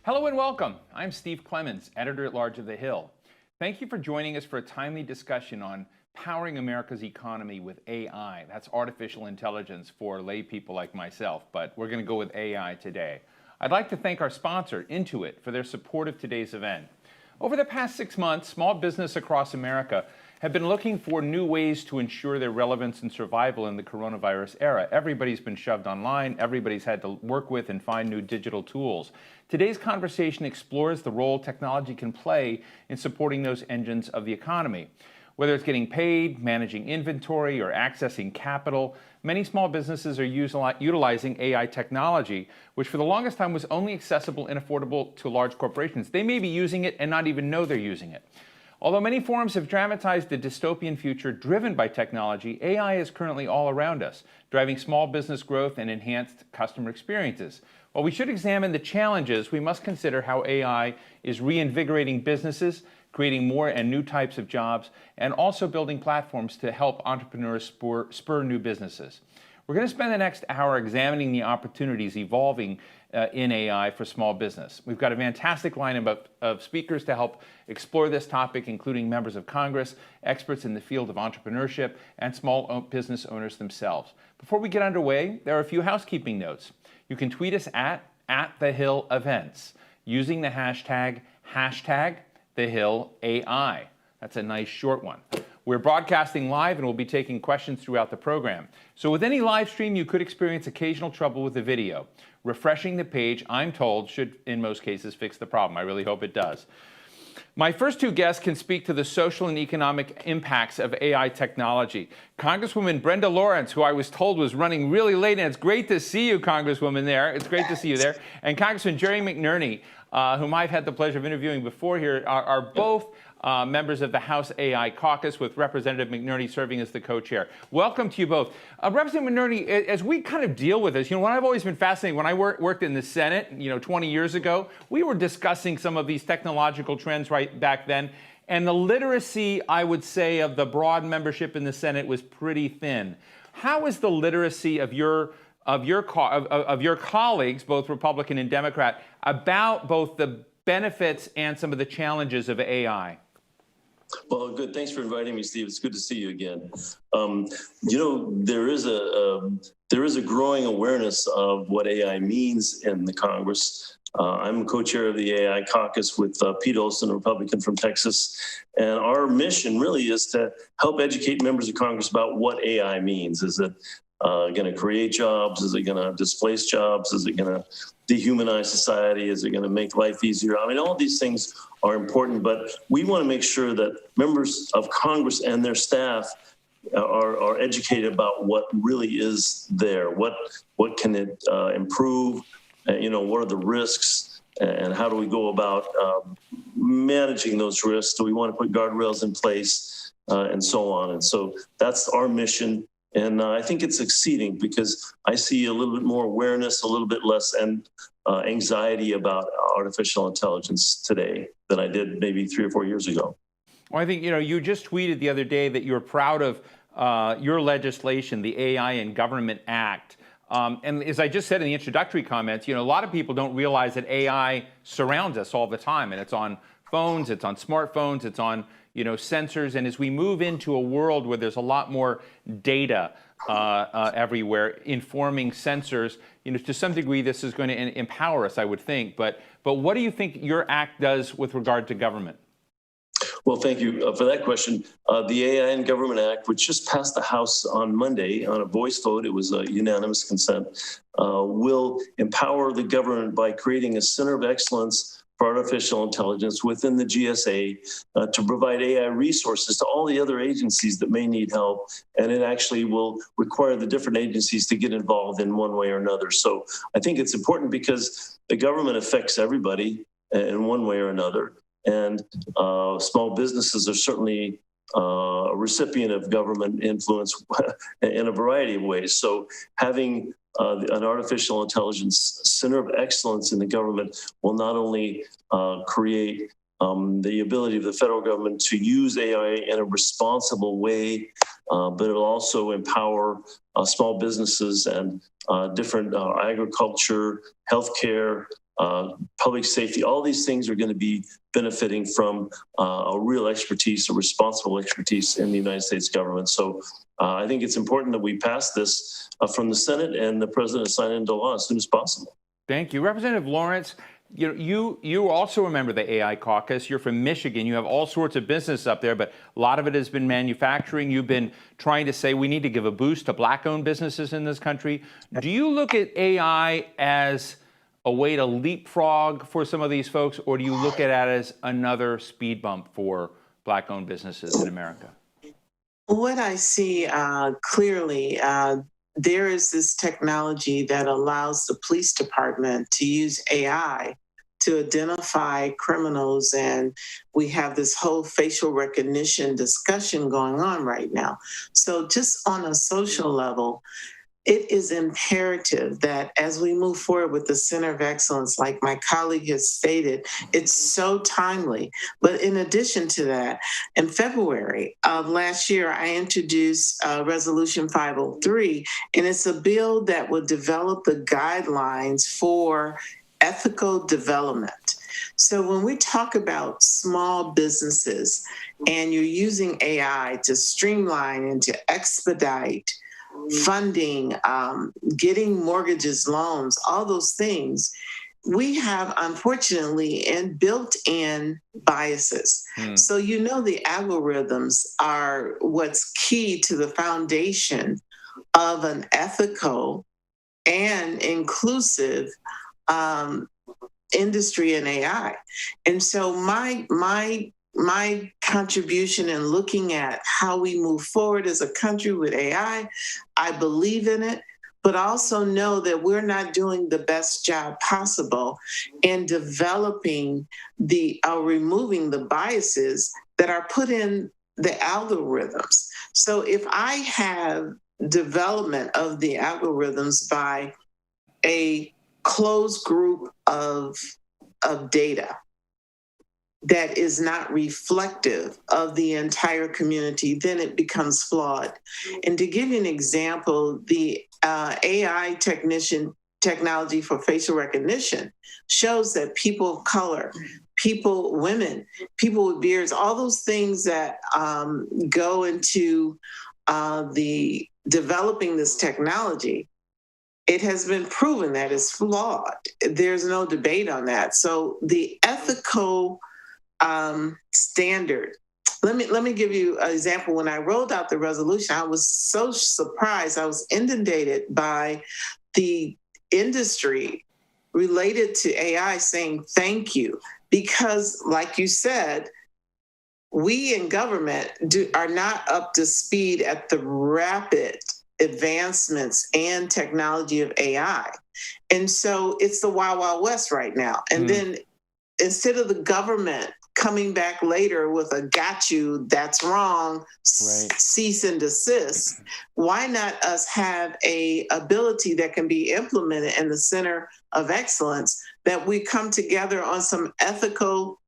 Hello and welcome. I'm Steve Clemons, editor-at-large of The Hill. Thank you for joining us for a timely discussion on powering America's economy with AI. That's artificial intelligence for lay people like myself, but we're going to go with AI today. I'd like to thank our sponsor, Intuit, for their support of today's event. Over the past 6 months, small business across America have been looking for new ways to ensure their relevance and survival in the coronavirus era. Everybody's been shoved online. Everybody's had to work with and find new digital tools. Today's conversation explores the role technology can play in supporting those engines of the economy. Whether it's getting paid, managing inventory, or accessing capital, many small businesses are utilizing AI technology, which for the longest time was only accessible and affordable to large corporations. They may be using it and not even know they're using it. Although many forums have dramatized the dystopian future driven by technology, AI is currently all around us, driving small business growth and enhanced customer experiences. While we should examine the challenges, we must consider how AI is reinvigorating businesses, creating more and new types of jobs, and also building platforms to help entrepreneurs spur new businesses. We're going to spend the next hour examining the opportunities evolving in AI for small business. We've got a fantastic lineup of speakers to help explore this topic, including members of Congress, experts in the field of entrepreneurship, and small business owners themselves. Before we get underway, there are a few housekeeping notes. You can tweet us at @TheHillEvents using the hashtag #TheHillAI. That's a nice short one. We're broadcasting live and we'll be taking questions throughout the program. So with any live stream, you could experience occasional trouble with the video. Refreshing the page, I'm told, should in most cases fix the problem. I really hope it does. My first two guests can speak to the social and economic impacts of AI technology. Congresswoman Brenda, who I was told was running really late, and it's great to see you, Congresswoman, there. It's great to see you there. And Congressman Jerry McNerney, whom I've had the pleasure of interviewing before here, are both members of the House AI Caucus, with Representative McNerney serving as the co-chair. Welcome to you both. Representative McNerney, as we kind of deal with this, what I've always been fascinated, when I worked in the Senate, 20 years ago, we were discussing some of these technological trends right back then, and the literacy, I would say, of the broad membership in the Senate was pretty thin. How is the literacy of your colleagues, both Republican and Democrat, about both the benefits and some of the challenges of AI? Well, good. Thanks for inviting me, Steve. It's good to see you again. There is a growing awareness of what AI means in the Congress. I'm co-chair of the AI Caucus with Pete Olson, a Republican from Texas, and our mission really is to help educate members of Congress about what AI means. Is it going to create jobs? Is it going to displace jobs? Is it going to dehumanize society? Is it going to make life easier? I mean, all these things are important, but we want to make sure that members of Congress and their staff are educated about what really is there. What can it improve? What are the risks? And how do we go about managing those risks? Do we want to put guardrails in place and so on? And so that's our mission. And I think it's succeeding because I see a little bit more awareness, a little bit less anxiety about artificial intelligence today than I did maybe 3 or 4 years ago. Well, I think, you just tweeted the other day that you're proud of your legislation, the AI in Government Act. And as I just said in the introductory comments, a lot of people don't realize that AI surrounds us all the time. And it's on phones, it's on smartphones, it's on sensors. And as we move into a world where there's a lot more data everywhere informing sensors, to some degree, this is going to empower us, I would think. But what do you think your act does with regard to government? Well, thank you for that question. The AI in Government Act, which just passed the House on Monday on a voice vote, it was a unanimous consent, will empower the government by creating a center of excellence for artificial intelligence within the GSA to provide AI resources to all the other agencies that may need help. And it actually will require the different agencies to get involved in one way or another. So I think it's important because the government affects everybody in one way or another. And small businesses are certainly a recipient of government influence in a variety of ways. So having an artificial intelligence center of excellence in the government will not only create the ability of the federal government to use AI in a responsible way, but it'll also empower small businesses and different agriculture, healthcare, public safety. All these things are going to be benefiting from a real expertise, a responsible expertise in the United States government. So I think it's important that we pass this from the Senate and the President sign it into law as soon as possible. Thank you. Representative Lawrence, you also remember the AI caucus. You're from Michigan. You have all sorts of business up there, but a lot of it has been manufacturing. You've been trying to say we need to give a boost to black-owned businesses in this country. Do you look at AI as a way to leapfrog for some of these folks, or do you look at it as another speed bump for black-owned businesses in America? What I see clearly, there is this technology that allows the police department to use AI to identify criminals, and we have this whole facial recognition discussion going on right now. So just on a social level, it is imperative that as we move forward with the Center of Excellence, like my colleague has stated, it's so timely. But in addition to that, in February of last year, I introduced Resolution 503, and it's a bill that will develop the guidelines for ethical development. So when we talk about small businesses and you're using AI to streamline and to expedite funding, getting mortgages, loans, all those things, we have, unfortunately, built-in biases. So the algorithms are what's key to the foundation of an ethical and inclusive industry in AI. And so my contribution in looking at how we move forward as a country with AI, I believe in it, but also know that we're not doing the best job possible in developing removing the biases that are put in the algorithms. So if I have development of the algorithms by a closed group of data that is not reflective of the entire community, then it becomes flawed. And to give you an example, the AI technology for facial recognition shows that people of color, women, people with beards, all those things that go into the developing this technology, it has been proven that it's flawed. There's no debate on that. So the ethical standard. Let me give you an example. When I rolled out the resolution, I was so surprised. I was inundated by the industry related to AI saying thank you, because, like you said, we in government are not up to speed at the rapid advancements and technology of AI. And so it's the Wild Wild West right now. And then instead of the government coming back later with a got you, that's wrong, right, cease and desist, why not us have a ability that can be implemented in the Center of Excellence, that we come together on some ethical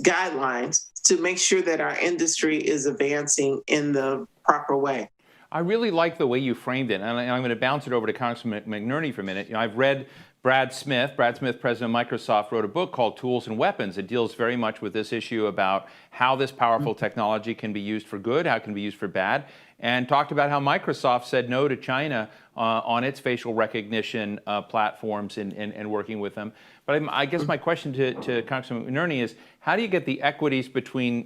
guidelines to make sure that our industry is advancing in the proper way. I really like the way you framed it, and I'm going to bounce it over to Congressman McNerney for a minute. I've read Brad Smith, president of Microsoft, wrote a book called Tools and Weapons. It deals very much with this issue about how this powerful technology can be used for good, how it can be used for bad, and talked about how Microsoft said no to China on its facial recognition platforms and working with them. But I guess my question to Congressman McNerney is, how do you get the equities between,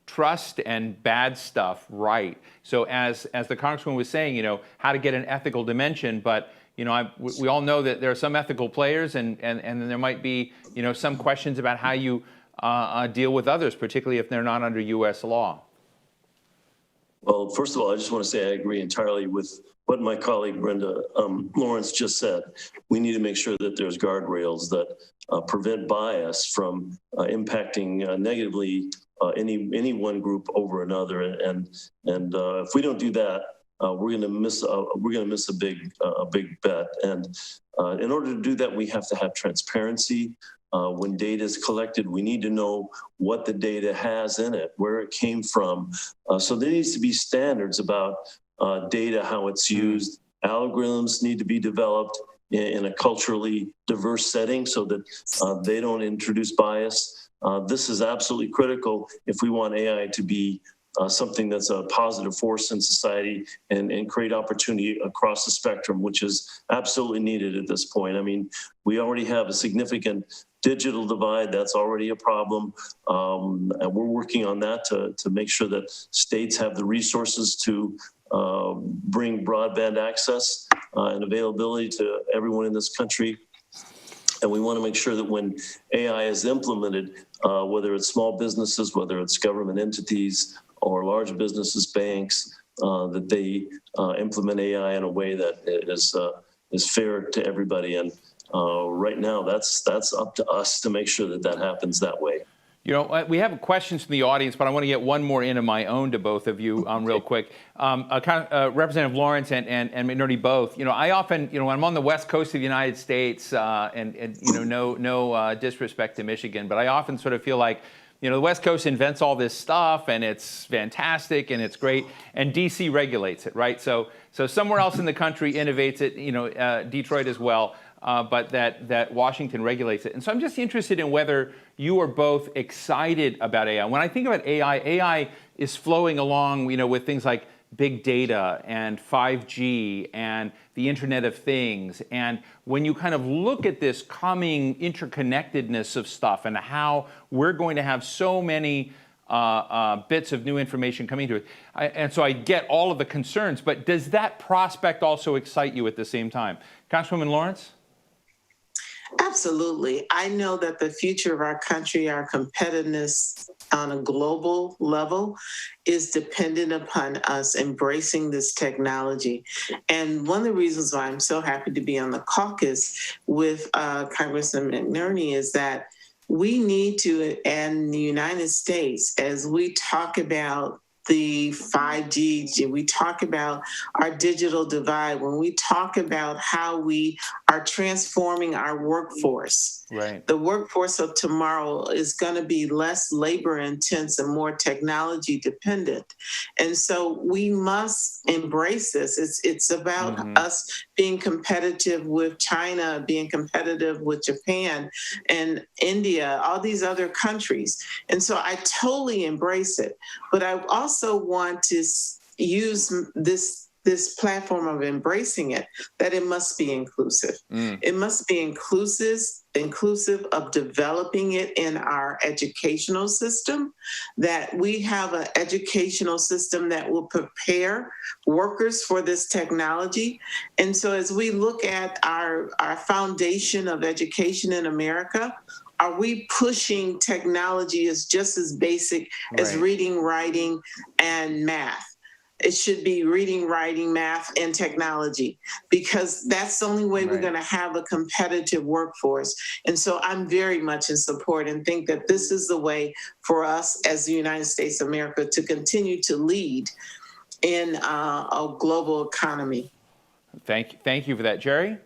trust and bad stuff right? So as the Congressman was saying, how to get an ethical dimension, but we all know that there are some ethical players, and then there might be, some questions about how you deal with others, particularly if they're not under U.S. law. Well, first of all, I just want to say I agree entirely with what my colleague Brenda Lawrence just said. We need to make sure that there's guardrails that prevent bias from impacting negatively any one group over another. And if we don't do that, we're going to miss a big bet. And in order to do that, we have to have transparency. When data is collected, we need to know what the data has in it, where it came from. So there needs to be standards about data, how it's used. Algorithms need to be developed, in a culturally diverse setting so that they don't introduce bias. This is absolutely critical if we want AI to be something that's a positive force in society and create opportunity across the spectrum, which is absolutely needed at this point. I mean, we already have a significant digital divide. That's already a problem. And we're working on that to make sure that states have the resources to bring broadband access and availability to everyone in this country. And we want to make sure that when AI is implemented, whether it's small businesses, whether it's government entities, or large businesses, banks, that they implement AI in a way that is fair to everybody. And right now, that's up to us to make sure that that happens that way. You know, we have questions from the audience, but I want to get one more in of my own to both of you real quick. Representative Lawrence and McNerney both, you know, I often, you know, when I'm on the West Coast of the United States, and you know, no disrespect to Michigan, but I often sort of feel like, you know, the West Coast invents all this stuff, and it's fantastic, and it's great, and D.C. regulates it, right? So somewhere else in the country innovates it, you know, Detroit as well, but that Washington regulates it. And so I'm just interested in whether you are both excited about AI. When I think about AI is flowing along, you know, with things like big data and 5G and the Internet of Things. And when you kind of look at this coming interconnectedness of stuff and how we're going to have so many bits of new information coming to it. And so I get all of the concerns, but does that prospect also excite you at the same time? Councilwoman Lawrence? Absolutely. I know that the future of our country, our competitiveness on a global level, is dependent upon us embracing this technology. And one of the reasons why I'm so happy to be on the caucus with Congressman McNerney is that we need to, in the United States, as we talk about the 5G, we talk about our digital divide, when we talk about how we are transforming our workforce. Right. The workforce of tomorrow is going to be less labor intense and more technology dependent. And so we must embrace this. It's about us being competitive with China, being competitive with Japan and India, all these other countries. And so I totally embrace it. But I also want to use this platform of embracing it, that it must be inclusive. It must be inclusive of developing it in our educational system, that we have an educational system that will prepare workers for this technology. And so as we look at our foundation of education in America, are we pushing technology as just as basic as reading, writing, and math? It should be reading, writing, math, and technology, because that's the only way we're going to have a competitive workforce. And so I'm very much in support and think that this is the way for us as the United States of America to continue to lead in a global economy. Thank you for that. Jerry?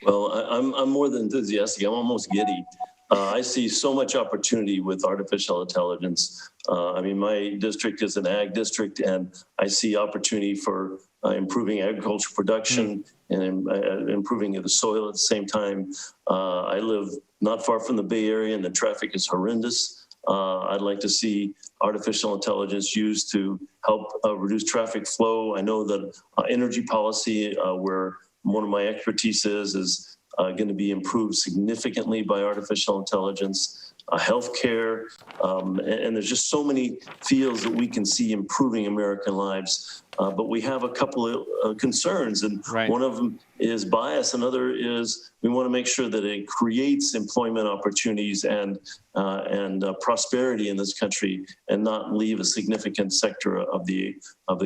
Well, I'm more than enthusiastic. I'm almost giddy. I see so much opportunity with artificial intelligence. I mean, my district is an ag district, and I see opportunity for improving agricultural production and improving the soil at the same time. I live not far from the Bay Area, and the traffic is horrendous. I'd like to see artificial intelligence used to help reduce traffic flow. I know that energy policy, where one of my expertise is going to be improved significantly by artificial intelligence. Healthcare, and there's just so many fields that we can see improving American lives. But we have a couple of concerns, and one of them is bias. Another is we want to make sure that it creates employment opportunities and prosperity in this country, and not leave a significant sector of the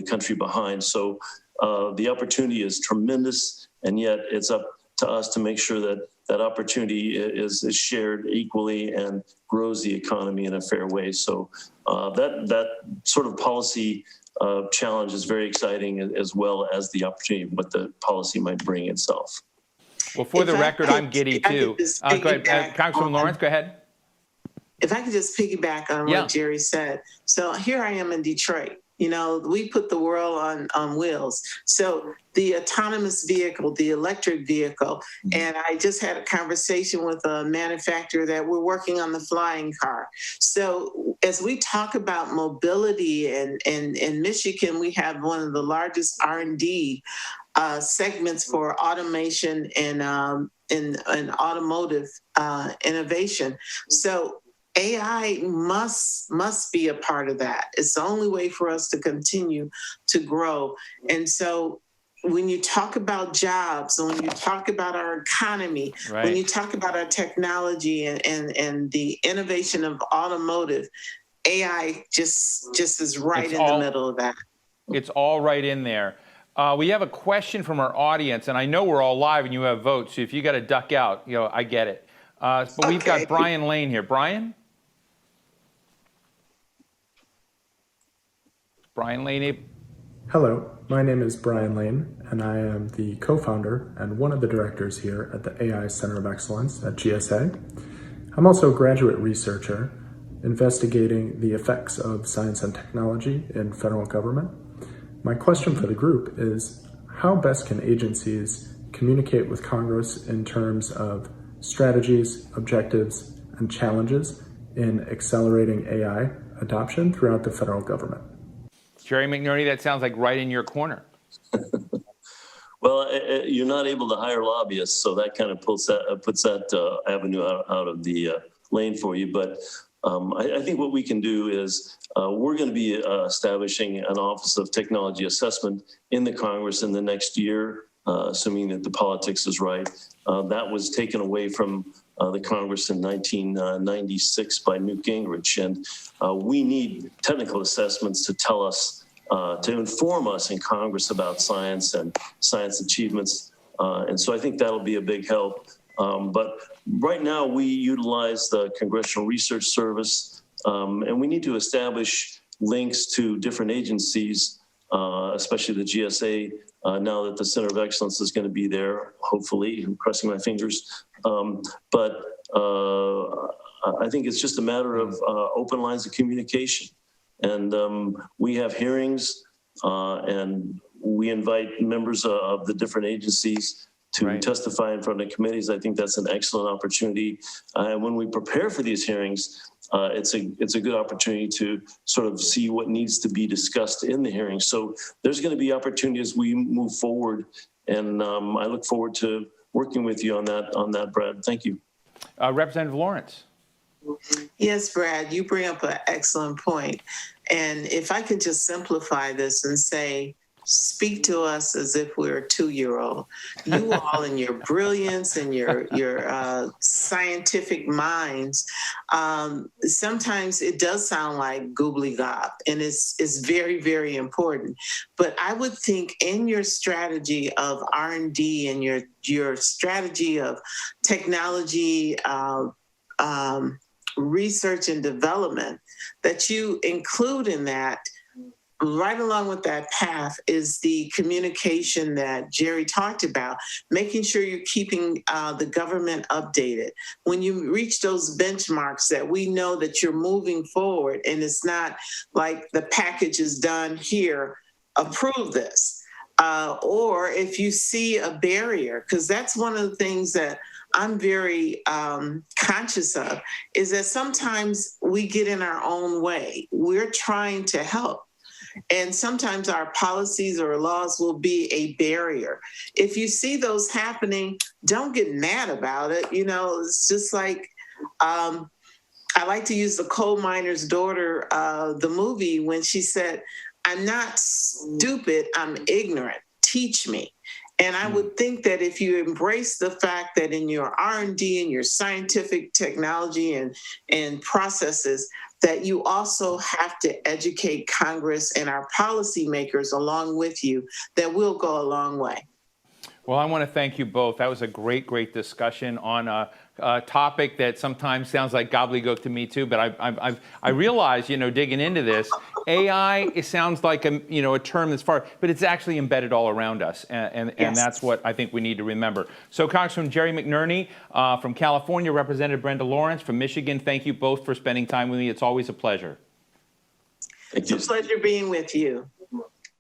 country behind. So the opportunity is tremendous, and yet it's up to us to make sure that that opportunity is shared equally and grows the economy in a fair way. So that sort of policy challenge is very exciting, as well as the opportunity, what the policy might bring itself. Well, for the record, I'm giddy too. Go ahead, Congresswoman Lawrence, go ahead. If I could just piggyback on what Jerry said. So here I am in Detroit. We put the world on wheels. So the autonomous vehicle, the electric vehicle, and I just had a conversation with a manufacturer that we're working on the flying car. So as we talk about mobility, and in Michigan, we have one of the largest R&D segments for automation and automotive innovation. So AI must be a part of that. It's the only way for us to continue to grow. And so when you talk about jobs, and when you talk about our economy, Right. when you talk about our technology and the innovation of automotive, AI just is right in the middle of that. It's all right in there. We have a question from our audience, and I know we're all live and you have votes, so if you got to duck out, I get it. But we've got Brian Lane here. Brian? Brian Lane. Hello, my name is Brian Lane, and I am the co-founder and one of the directors here at the AI Center of Excellence at GSA. I'm also a graduate researcher investigating the effects of science and technology in federal government. My question for the group is, how best can agencies communicate with Congress in terms of strategies, objectives, and challenges in accelerating AI adoption throughout the federal government? Jerry McNerney, that sounds like right in your corner. Well, you're not able to hire lobbyists, so that kind of puts that avenue out of the lane for you. But I think what we can do is we're going to be establishing an Office of Technology Assessment in the Congress in the next year, assuming that the politics is right. That was taken away from the Congress in 1996 by Newt Gingrich. And we need technical assessments to tell us, to inform us in Congress about science and science achievements. And so I think that'll be a big help. But right now we utilize the Congressional Research Service, and we need to establish links to different agencies, especially the GSA, now that the Center of Excellence is going to be there, hopefully. I'm crossing my fingers. But I think it's just a matter of open lines of communication. And we have hearings, and we invite members of the different agencies to testify in front of committees. I think that's an excellent opportunity. And when we prepare for these hearings, it's a good opportunity to sort of see what needs to be discussed in the hearings. So there's going to be opportunities as we move forward, and I look forward to working with you on that, Brad. Thank you. Representative Lawrence. Yes, Brad, you bring up an excellent point. And if I could just simplify this and say, speak to us as if we're a 2-year-old. You all in your brilliance and your scientific minds, sometimes it does sound like goobly gob, and it's very, very important. But I would think in your strategy of R&D and your strategy of technology, research and development, that you include in that, right along with that path, is the communication that Jerry talked about, making sure you're keeping the government updated. When you reach those benchmarks, that we know that you're moving forward, and it's not like the package is done here, approve this. Or if you see a barrier, because that's one of the things that I'm very conscious of, is that sometimes we get in our own way. We're trying to help. And sometimes our policies or laws will be a barrier. If you see those happening, don't get mad about it. It's just like, I like to use the coal miner's daughter, the movie, when she said, "I'm not stupid, I'm ignorant. Teach me." And I would think that if you embrace the fact that in your R&D and your scientific technology and processes, that you also have to educate Congress and our policymakers along with you, that will go a long way. Well, I want to thank you both. That was a great, great discussion on a topic that sometimes sounds like gobbledygook to me too. But I realize, digging into this, AI, it sounds like a term that's far, but it's actually embedded all around us, and that's what I think we need to remember. So, Congressman Jerry McNerney from California, Representative Brenda Lawrence from Michigan, thank you both for spending time with me. It's always a pleasure. Thank you. It's a pleasure being with you.